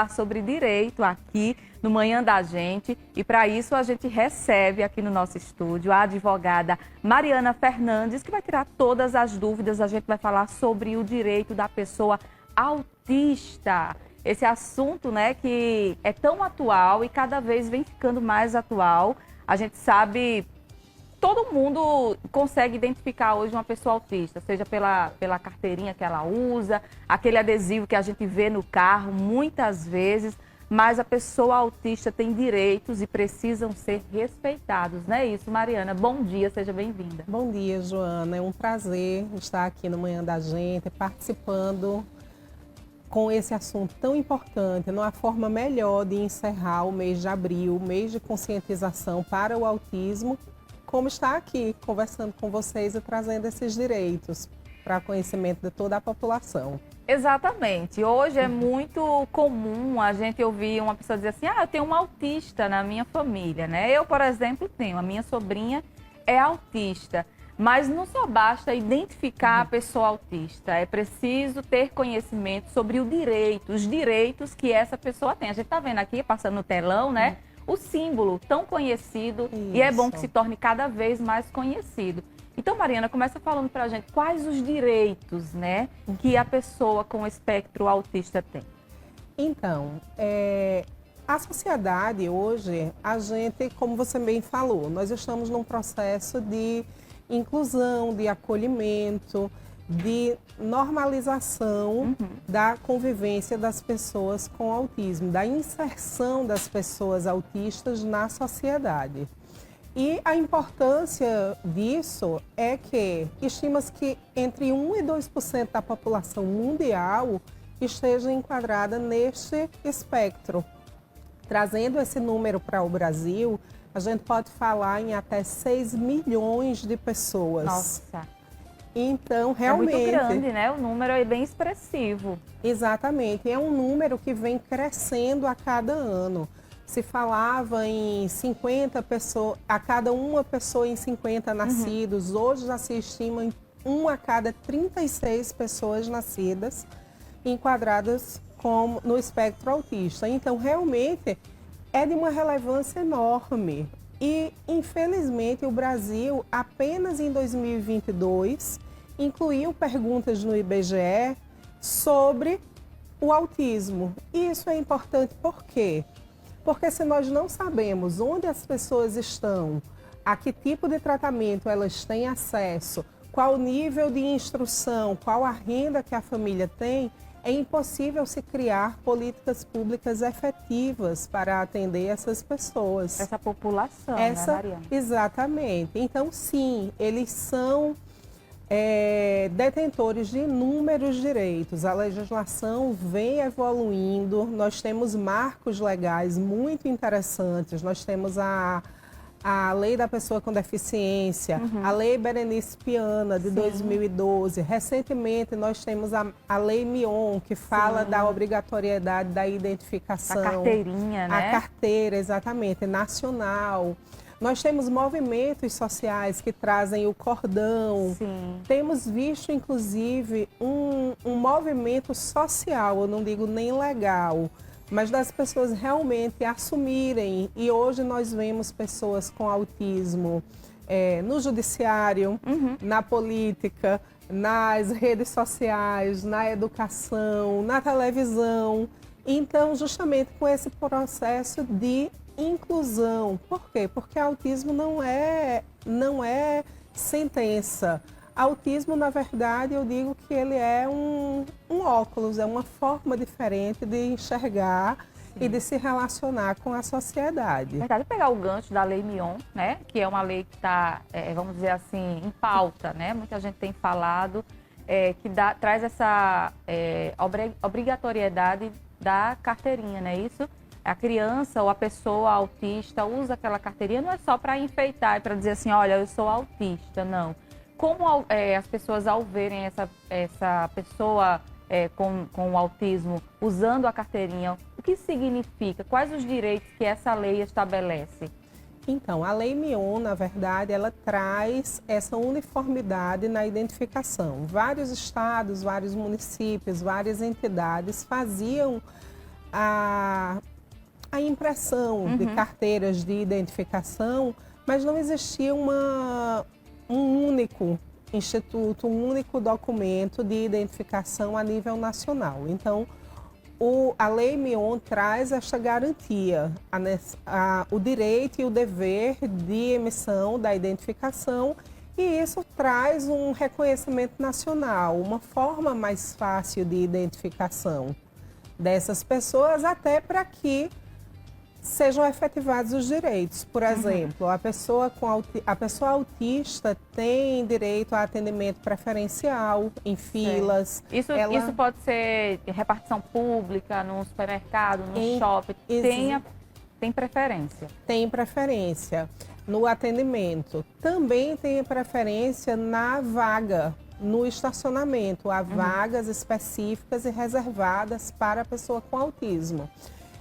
sobre direito aqui no Manhã da Gente, e para isso a gente recebe aqui no nosso estúdio a advogada Mariana Fernandes, que vai tirar todas as dúvidas. A gente vai falar sobre o direito da pessoa autista, esse assunto, né, que é tão atual e cada vez vem ficando mais atual. A gente sabe, todo mundo consegue identificar hoje uma pessoa autista, seja pela carteirinha que ela usa, aquele adesivo que a gente vê no carro muitas vezes, mas a pessoa autista tem direitos e precisam ser respeitados, não é isso, Mariana? Bom dia, seja bem-vinda. Bom dia, Joana. É um prazer estar aqui no Manhã da Gente, participando com esse assunto tão importante, numa forma melhor de encerrar o mês de abril, o mês de conscientização para o autismo, como estar aqui conversando com vocês e trazendo esses direitos para conhecimento de toda a população. Exatamente. Hoje é muito comum a gente ouvir uma pessoa dizer assim, eu tenho um autista na minha família, né? Eu, por exemplo, tenho, a minha sobrinha é autista. Mas não só basta identificar a pessoa autista, é preciso ter conhecimento sobre os direitos que essa pessoa tem. A gente está vendo aqui, passando no telão, né? O símbolo tão conhecido. Isso. E é bom que se torne cada vez mais conhecido. Então, Mariana, começa falando para a gente quais os direitos, né, que a pessoa com espectro autista tem. Então, a sociedade hoje, a gente, como você bem falou, nós estamos num processo de inclusão, de acolhimento, de normalização da convivência das pessoas com autismo, da inserção das pessoas autistas na sociedade. E a importância disso é que estima-se que entre 1 e 2% da população mundial esteja enquadrada neste espectro. Trazendo esse número para o Brasil, a gente pode falar em até 6 milhões de pessoas. Nossa! Então, realmente... É muito grande, né? O número é bem expressivo. Exatamente. É um número que vem crescendo a cada ano. Se falava em 50 pessoas, a cada uma pessoa em 50 nascidos. Hoje já se estima em 1 a cada 36 pessoas nascidas enquadradas no espectro autista. Então, realmente, é de uma relevância enorme. E, infelizmente, o Brasil, apenas em 2022, incluiu perguntas no IBGE sobre o autismo. E isso é importante por quê? Porque se nós não sabemos onde as pessoas estão, a que tipo de tratamento elas têm acesso, qual o nível de instrução, qual a renda que a família tem, é impossível se criar políticas públicas efetivas para atender essas pessoas. Essa população, né, Mariana? Exatamente. Então, sim, eles são detentores de inúmeros direitos. A legislação vem evoluindo, nós temos marcos legais muito interessantes, nós temos a Lei da Pessoa com Deficiência, a Lei Berenice Piana, de 2012. Recentemente, nós temos a Lei Mion, que fala da obrigatoriedade da identificação. A carteirinha, né? A carteira, exatamente, nacional. Nós temos movimentos sociais que trazem o cordão. Sim. Temos visto, inclusive, um movimento social, eu não digo nem legal, mas das pessoas realmente assumirem. E hoje nós vemos pessoas com autismo no judiciário, na política, nas redes sociais, na educação, na televisão. Então, justamente com esse processo de inclusão. Por quê? Porque autismo não é sentença. Autismo, na verdade, eu digo que ele é um óculos, é uma forma diferente de enxergar e de se relacionar com a sociedade. Na verdade, pegar o gancho da Lei Mion, né, que é uma lei que está, vamos dizer assim, em pauta, né? Muita gente tem falado, que traz essa obrigatoriedade da carteirinha, não é isso? A criança ou a pessoa autista usa aquela carteirinha, não é só para enfeitar e para dizer assim, olha, eu sou autista, não. Como as pessoas, ao verem essa pessoa com autismo usando a carteirinha, o que significa? Quais os direitos que essa lei estabelece? Então, a Lei Mion, na verdade, ela traz essa uniformidade na identificação. Vários estados, vários municípios, várias entidades faziam a impressão de carteiras de identificação, mas não existia um único instituto, um único documento de identificação a nível nacional. Então, a Lei Mion traz esta garantia, o direito e o dever de emissão da identificação, e isso traz um reconhecimento nacional, uma forma mais fácil de identificação dessas pessoas, até para que sejam efetivados os direitos. Por exemplo, a pessoa autista tem direito a atendimento preferencial em filas. Isso pode ser repartição pública, no supermercado, no shopping. Tem preferência? Tem preferência no atendimento. Também tem preferência na vaga, no estacionamento. Há vagas específicas e reservadas para a pessoa com autismo.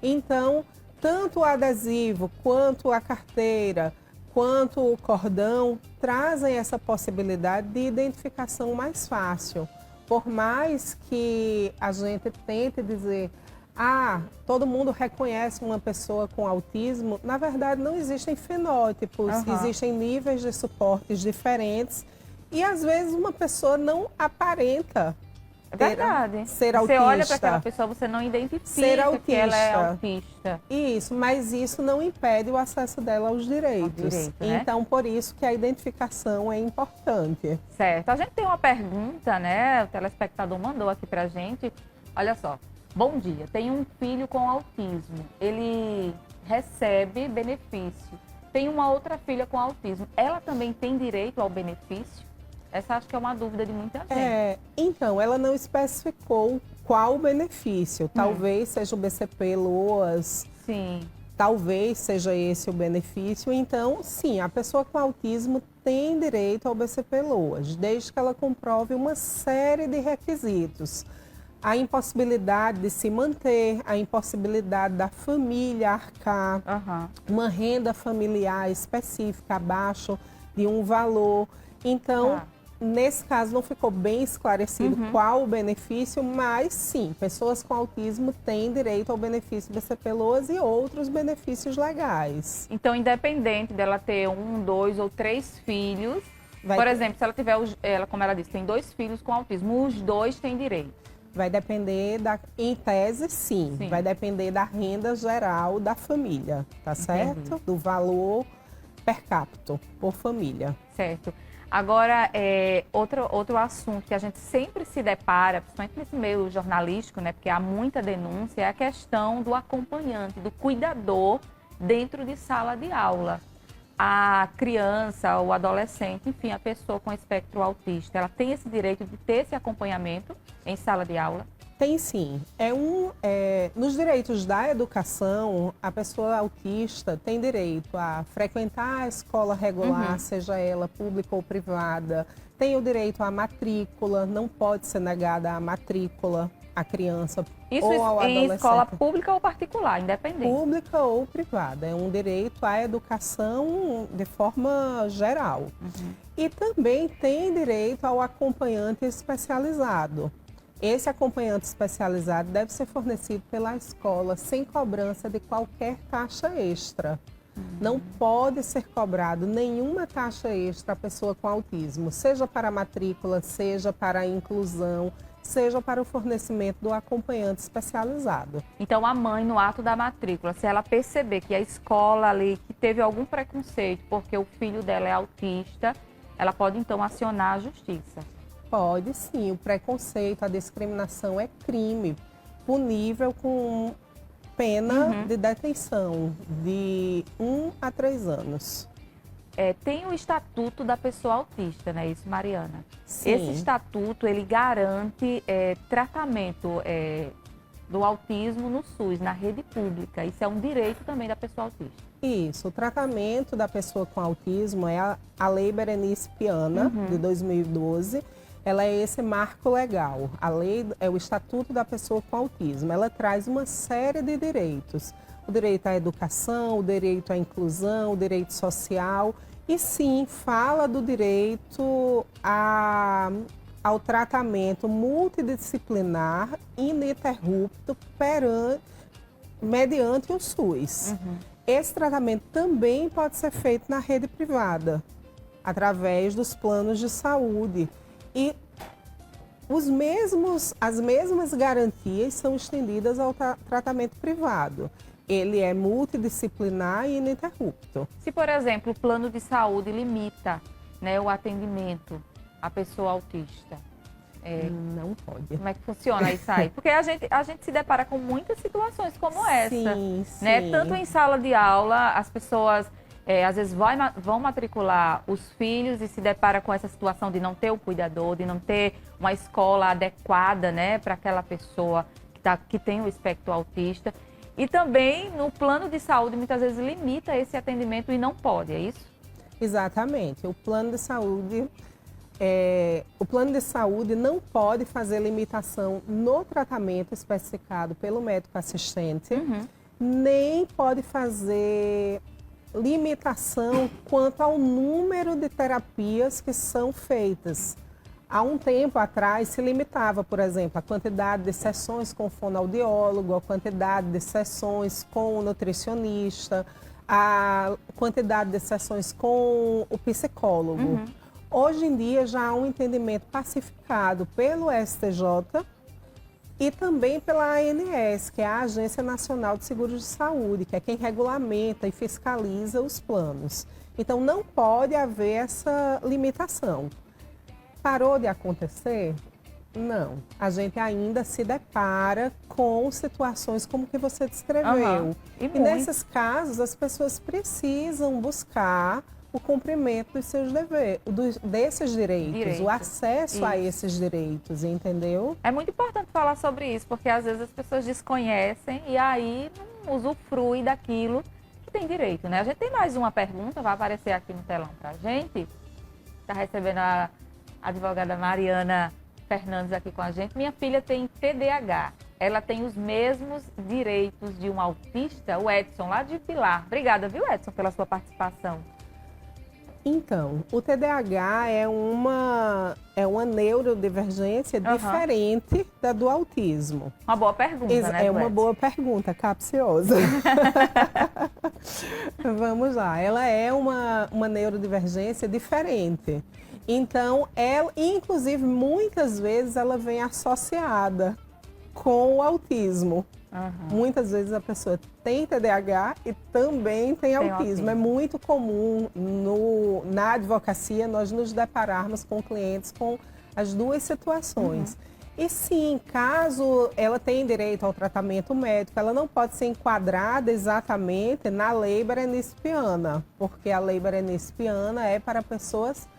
Então, tanto o adesivo, quanto a carteira, quanto o cordão, trazem essa possibilidade de identificação mais fácil. Por mais que a gente tente dizer, todo mundo reconhece uma pessoa com autismo, na verdade não existem fenótipos, existem níveis de suportes diferentes e às vezes uma pessoa não aparenta ser autista. Você olha para aquela pessoa, você não identifica que ela é autista. Isso, mas isso não impede o acesso dela aos direitos. Né? Então, por isso que a identificação é importante. Certo. A gente tem uma pergunta, né? O telespectador mandou aqui pra gente. Olha só. Bom dia, tenho um filho com autismo. Ele recebe benefício. Tenho uma outra filha com autismo. Ela também tem direito ao benefício? Essa acho que é uma dúvida de muita gente. Então, ela não especificou qual benefício. Talvez seja o BCP LOAS. Sim. Talvez seja esse o benefício. Então, sim, a pessoa com autismo tem direito ao BCP LOAS, desde que ela comprove uma série de requisitos. A impossibilidade de se manter, a impossibilidade da família arcar, uma renda familiar específica abaixo de um valor. Então, nesse caso, não ficou bem esclarecido qual o benefício, mas sim, pessoas com autismo têm direito ao benefício BCP LOAS e outros benefícios legais. Então, independente dela ter 1, 2 ou 3 filhos, por exemplo, se ela tiver, como ela disse, tem 2 filhos com autismo, os 2 têm direito. Vai depender em tese, sim, vai depender da renda geral da família, tá certo? Do valor per capita por família. Certo. Agora, outro assunto que a gente sempre se depara, principalmente nesse meio jornalístico, né, porque há muita denúncia, é a questão do acompanhante, do cuidador dentro de sala de aula. A criança, o adolescente, enfim, a pessoa com espectro autista, ela tem esse direito de ter esse acompanhamento em sala de aula? Tem sim. Nos direitos da educação, a pessoa autista tem direito a frequentar a escola regular, seja ela pública ou privada. Tem o direito à matrícula, não pode ser negada a matrícula à criança ou ao adolescente. Em escola pública ou particular, independente? Pública ou privada. É um direito à educação de forma geral. E também tem direito ao acompanhante especializado. Esse acompanhante especializado deve ser fornecido pela escola sem cobrança de qualquer taxa extra. Não pode ser cobrado nenhuma taxa extra à pessoa com autismo, seja para a matrícula, seja para a inclusão, seja para o fornecimento do acompanhante especializado. Então, a mãe, no ato da matrícula, se ela perceber que a escola ali que teve algum preconceito porque o filho dela é autista, ela pode, então, acionar a justiça. Pode sim, o preconceito, a discriminação é crime, punível com pena de detenção de 1 a 3 anos. Tem o Estatuto da Pessoa Autista, né? Isso, Mariana? Sim. Esse estatuto, ele garante tratamento do autismo no SUS, na rede pública. Isso é um direito também da pessoa autista. Isso, o tratamento da pessoa com autismo é a Lei Berenice Piana, de 2012. Ela é esse marco legal. A lei é o Estatuto da Pessoa com Autismo. Ela traz uma série de direitos. O direito à educação, o direito à inclusão, o direito social. E sim, fala do direito ao tratamento multidisciplinar ininterrupto mediante o SUS. Esse tratamento também pode ser feito na rede privada, através dos planos de saúde. E as mesmas garantias são estendidas ao tratamento privado. Ele é multidisciplinar e ininterrupto. Se, por exemplo, o plano de saúde limita, né, o atendimento à pessoa autista, Não pode. como é que funciona isso aí? Porque a gente se depara com muitas situações como essa, Sim, né? sim. Tanto em sala de aula, as pessoas às vezes vão matricular os filhos e se depara com essa situação de não ter o cuidador, de não ter uma escola adequada, né, para aquela pessoa que tem o espectro autista. E também no plano de saúde, muitas vezes limita esse atendimento e não pode, é isso? Exatamente. O plano de saúde não pode fazer limitação no tratamento especificado pelo médico assistente, nem pode fazer limitação quanto ao número de terapias que são feitas. Há um tempo atrás se limitava, por exemplo, a quantidade de sessões com o fonoaudiólogo, a quantidade de sessões com o nutricionista, a quantidade de sessões com o psicólogo. Hoje em dia já há um entendimento pacificado pelo STJ e também pela ANS, que é a Agência Nacional de Seguros de Saúde, que é quem regulamenta e fiscaliza os planos. Então não pode haver essa limitação. Parou de acontecer? Não. A gente ainda se depara com situações como que você descreveu. E nesses casos, as pessoas precisam buscar o cumprimento dos seus desses direitos, o acesso a esses direitos, entendeu? É muito importante falar sobre isso, porque às vezes as pessoas desconhecem e aí não usufruem daquilo que tem direito, né? A gente tem mais uma pergunta, vai aparecer aqui no telão pra gente. Está recebendo a advogada Mariana Fernandes aqui com a gente. Minha filha tem TDAH. Ela tem os mesmos direitos de um autista? O Edson, lá de Pilar. Obrigada, viu, Edson, pela sua participação. Então, o TDAH é uma neurodivergência diferente da do autismo. Uma boa pergunta, né? É uma boa pergunta, capciosa. Vamos lá. Ela é uma neurodivergência diferente. Então, inclusive, muitas vezes ela vem associada com o autismo. Muitas vezes a pessoa tem TDAH e também tem autismo. É muito comum na advocacia nós nos depararmos com clientes com as duas situações. E sim, caso ela tenha direito ao tratamento médico, ela não pode ser enquadrada exatamente na lei berenice-piana, porque a lei berenice-piana é para pessoas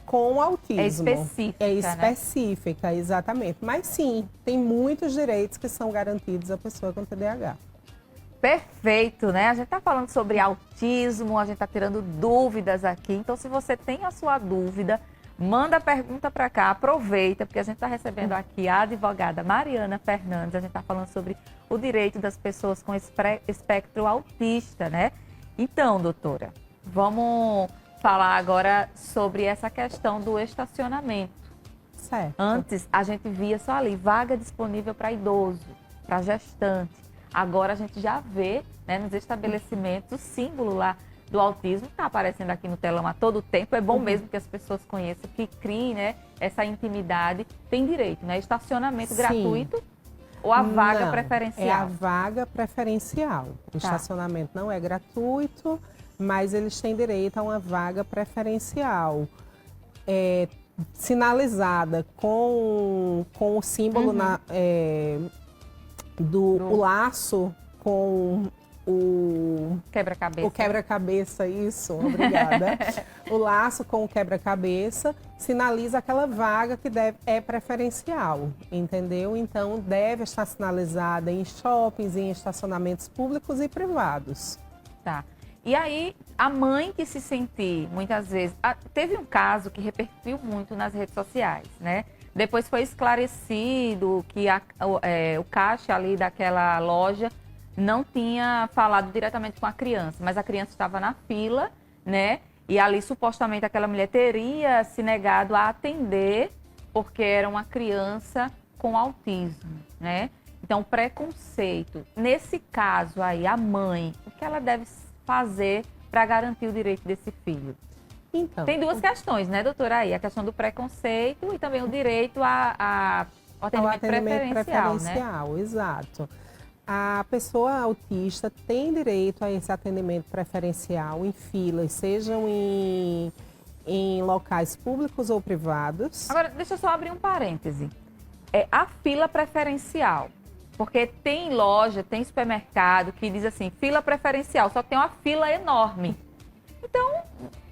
com autismo. É específica, É específica, né? Exatamente. Mas sim, tem muitos direitos que são garantidos à pessoa com TDAH. Perfeito, né? A gente está falando sobre autismo, a gente está tirando dúvidas aqui. Então, se você tem a sua dúvida, manda a pergunta para cá, aproveita, porque a gente está recebendo aqui a advogada Mariana Fernandes. A gente está falando sobre o direito das pessoas com espectro autista, né? Então, doutora, vamos falar agora sobre essa questão do estacionamento. Certo. Antes, a gente via só ali, vaga disponível para idoso, para gestante. Agora a gente já vê, né, nos estabelecimentos o símbolo lá do autismo, está aparecendo aqui no telão a todo tempo. É bom mesmo que as pessoas conheçam, que criem, né, essa intimidade. Tem direito, né? Estacionamento gratuito ou a vaga preferencial? É a vaga preferencial. O estacionamento não é gratuito, mas eles têm direito a uma vaga preferencial, sinalizada com o símbolo do laço com o quebra-cabeça. O quebra-cabeça, isso, obrigada. O laço com o quebra-cabeça sinaliza aquela vaga que é preferencial, entendeu? Então, deve estar sinalizada em shoppings, em estacionamentos públicos e privados. Tá. E aí, a mãe que se sentir, muitas vezes... Teve um caso que repercutiu muito nas redes sociais, né? Depois foi esclarecido que o caixa ali daquela loja não tinha falado diretamente com a criança, mas a criança estava na fila, né? E ali, supostamente, aquela mulher teria se negado a atender porque era uma criança com autismo, né? Então, preconceito. Nesse caso aí, a mãe, o que ela deve fazer para garantir o direito desse filho? Então, Tem duas questões, né, doutora? Aí, a questão do preconceito e também o direito ao ao atendimento preferencial, né? preferencial, exato. A pessoa autista tem direito a esse atendimento preferencial em filas, sejam em locais públicos ou privados. Agora, deixa eu só abrir um parêntese. É a fila preferencial. Porque tem loja, tem supermercado que diz assim, fila preferencial, só que tem uma fila enorme. Então,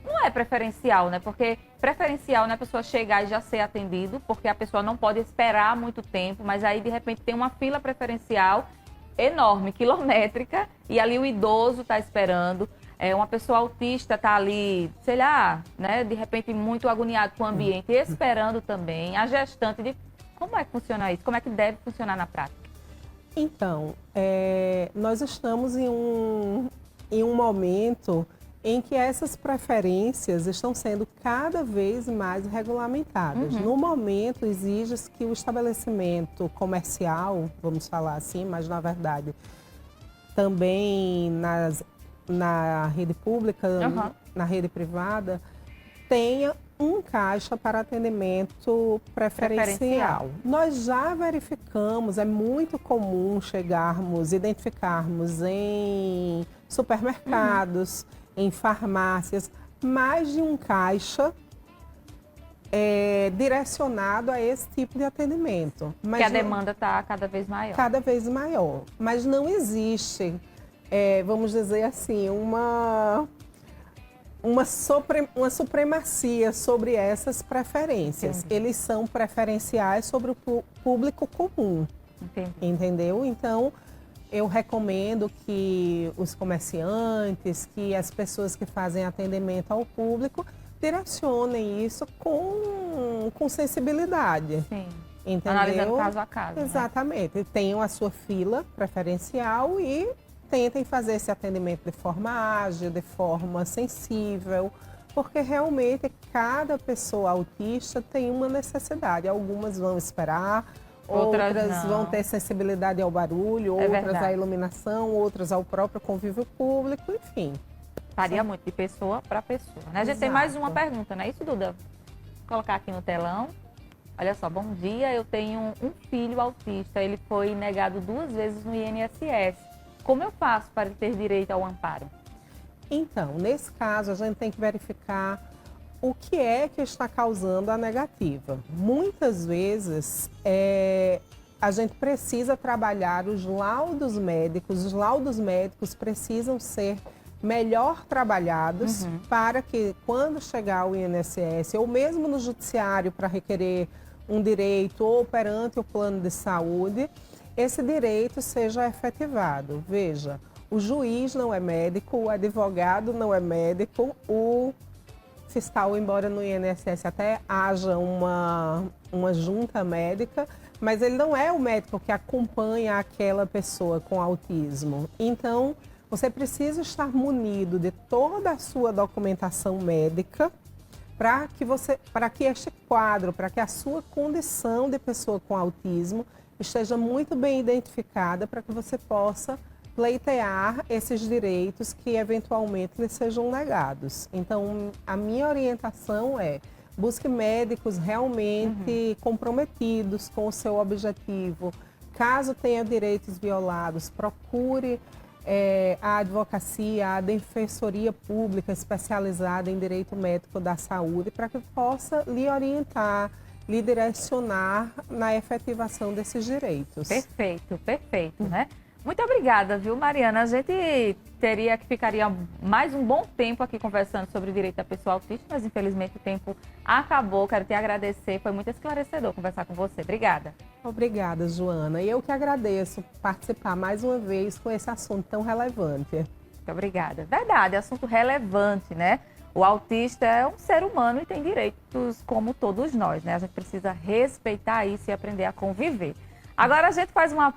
não é preferencial, né? Porque preferencial não é a pessoa chegar e já ser atendido, porque a pessoa não pode esperar muito tempo, mas aí, de repente, tem uma fila preferencial enorme, quilométrica, e ali o idoso está esperando. Uma pessoa autista está ali, sei lá, né? De repente, muito agoniado com o ambiente, esperando também. A gestante, como é que funciona isso? Como é que deve funcionar na prática? Então, nós estamos em um momento em que essas preferências estão sendo cada vez mais regulamentadas. No momento, exige que o estabelecimento comercial, vamos falar assim, mas na verdade também na rede pública, na rede privada, tenha um caixa para atendimento preferencial. Nós já verificamos, é muito comum identificarmos em supermercados, em farmácias, mais de um caixa direcionado a esse tipo de atendimento. Mas que a demanda está cada vez maior. Cada vez maior. Mas não existe, vamos dizer assim, uma supremacia sobre essas preferências. Entendi. Eles são preferenciais sobre o público comum. Entendi. Entendeu? Então, eu recomendo que os comerciantes, que as pessoas que fazem atendimento ao público, direcionem isso com sensibilidade. Sim. Entendeu? Analisando caso a caso. Exatamente. Né? Tenham a sua fila preferencial e tentem fazer esse atendimento de forma ágil, de forma sensível, porque realmente cada pessoa autista tem uma necessidade. Algumas vão esperar, outras vão ter sensibilidade ao barulho, outras à iluminação, outras ao próprio convívio público, enfim. Varia muito de pessoa para pessoa, né? A gente tem mais uma pergunta, não é isso, Duda? Vou colocar aqui no telão. Olha só, bom dia, eu tenho um filho autista, ele foi negado 2 vezes no INSS. Como eu faço para ter direito ao amparo? Então, nesse caso, a gente tem que verificar o que é que está causando a negativa. Muitas vezes, a gente precisa trabalhar os laudos médicos. Os laudos médicos precisam ser melhor trabalhados para que, quando chegar ao INSS, ou mesmo no judiciário para requerer um direito ou perante o plano de saúde, esse direito seja efetivado. Veja, o juiz não é médico, o advogado não é médico, o fiscal, embora no INSS até haja uma junta médica, mas ele não é o médico que acompanha aquela pessoa com autismo. Então, você precisa estar munido de toda a sua documentação médica para que este quadro, para que a sua condição de pessoa com autismo esteja muito bem identificada para que você possa pleitear esses direitos que eventualmente lhe sejam negados. Então, a minha orientação é: busque médicos realmente comprometidos com o seu objetivo. Caso tenha direitos violados, procure a advocacia, a defensoria pública especializada em direito médico da saúde para que possa lhe orientar, lhe direcionar na efetivação desses direitos. Perfeito, perfeito, né? Muito obrigada, viu, Mariana? A gente ficaria mais um bom tempo aqui conversando sobre o direito da pessoa autista, mas infelizmente o tempo acabou. Quero te agradecer, foi muito esclarecedor conversar com você. Obrigada. Obrigada, Joana. E eu que agradeço participar mais uma vez com esse assunto tão relevante. Muito obrigada. Verdade, assunto relevante, né? O autista é um ser humano e tem direitos como todos nós, né? A gente precisa respeitar isso e aprender a conviver. Agora a gente faz uma